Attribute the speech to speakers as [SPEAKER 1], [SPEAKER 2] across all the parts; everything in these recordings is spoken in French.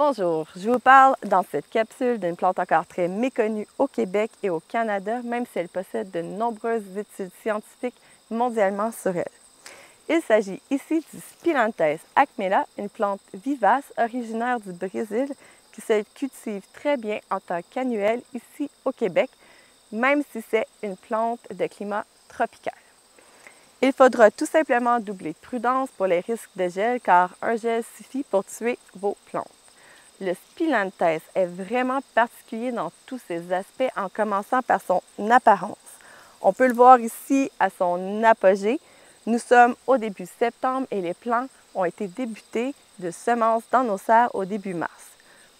[SPEAKER 1] Bonjour, je vous parle dans cette capsule d'une plante encore très méconnue au Québec et au Canada, même si elle possède de nombreuses études scientifiques mondialement sur elle. Il s'agit ici du Spilanthes acmella, une plante vivace originaire du Brésil qui se cultive très bien en tant qu'annuelle ici au Québec, même si c'est une plante de climat tropical. Il faudra tout simplement doubler de prudence pour les risques de gel car un gel suffit pour tuer vos plantes. Le Spilanthes est vraiment particulier dans tous ses aspects en commençant par son apparence. On peut le voir ici à son apogée. Nous sommes au début septembre et les plants ont été débutés de semences dans nos serres au début mars.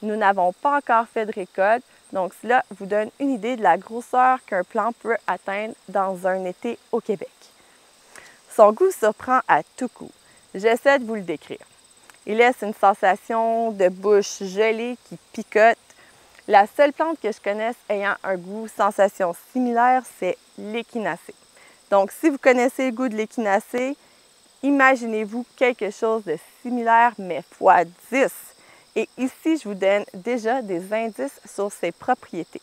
[SPEAKER 1] Nous n'avons pas encore fait de récolte, donc cela vous donne une idée de la grosseur qu'un plant peut atteindre dans un été au Québec. Son goût surprend à tout coup. J'essaie de vous le décrire. Il laisse une sensation de bouche gelée qui picote. La seule plante que je connaisse ayant un goût, sensation similaire, c'est l'échinacée. Donc, si vous connaissez le goût de l'échinacée, imaginez-vous quelque chose de similaire, mais fois 10. Et ici, je vous donne déjà des indices sur ses propriétés.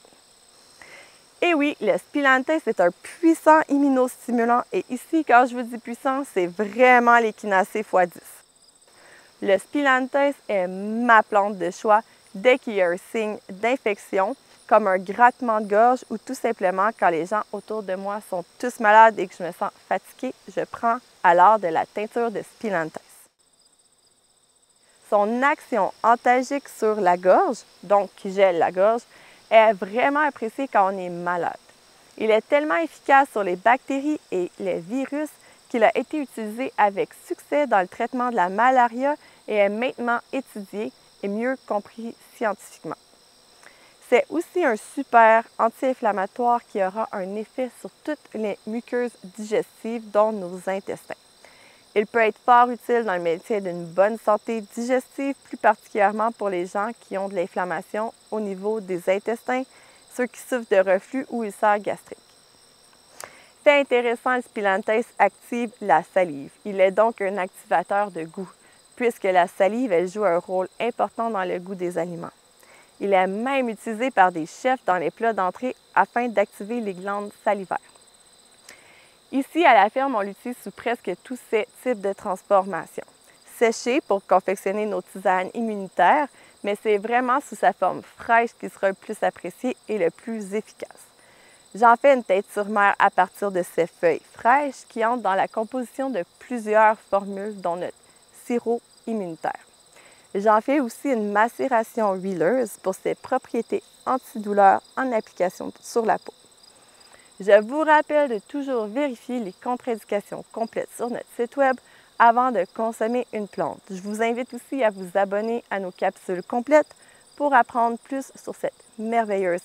[SPEAKER 1] Et oui, le Spilanthes est un puissant immunostimulant. Et ici, quand je vous dis puissant, c'est vraiment l'échinacée fois 10. Le Spilanthes est ma plante de choix dès qu'il y a un signe d'infection, comme un grattement de gorge ou tout simplement quand les gens autour de moi sont tous malades et que je me sens fatiguée, je prends alors de la teinture de Spilanthes. Son action antalgique sur la gorge, donc qui gèle la gorge, est vraiment appréciée quand on est malade. Il est tellement efficace sur les bactéries et les virus qu'il a été utilisé avec succès dans le traitement de la malaria et est maintenant étudié et mieux compris scientifiquement. C'est aussi un super anti-inflammatoire qui aura un effet sur toutes les muqueuses digestives, dont nos intestins. Il peut être fort utile dans le maintien d'une bonne santé digestive, plus particulièrement pour les gens qui ont de l'inflammation au niveau des intestins, ceux qui souffrent de reflux ou ulcères gastriques. Fait intéressant, le Spilanthes active la salive. Il est donc un activateur de goût, puisque la salive elle joue un rôle important dans le goût des aliments. Il est même utilisé par des chefs dans les plats d'entrée afin d'activer les glandes salivaires. Ici, à la ferme, on l'utilise sous presque tous ces types de transformations. Séché pour confectionner nos tisanes immunitaires, mais c'est vraiment sous sa forme fraîche qui sera le plus apprécié et le plus efficace. J'en fais une teinture mère à partir de ces feuilles fraîches qui entrent dans la composition de plusieurs formules, dont notre sirop immunitaire. J'en fais aussi une macération huileuse pour ses propriétés antidouleurs en application sur la peau. Je vous rappelle de toujours vérifier les contre-indications complètes sur notre site web avant de consommer une plante. Je vous invite aussi à vous abonner à nos capsules complètes pour apprendre plus sur cette merveilleuse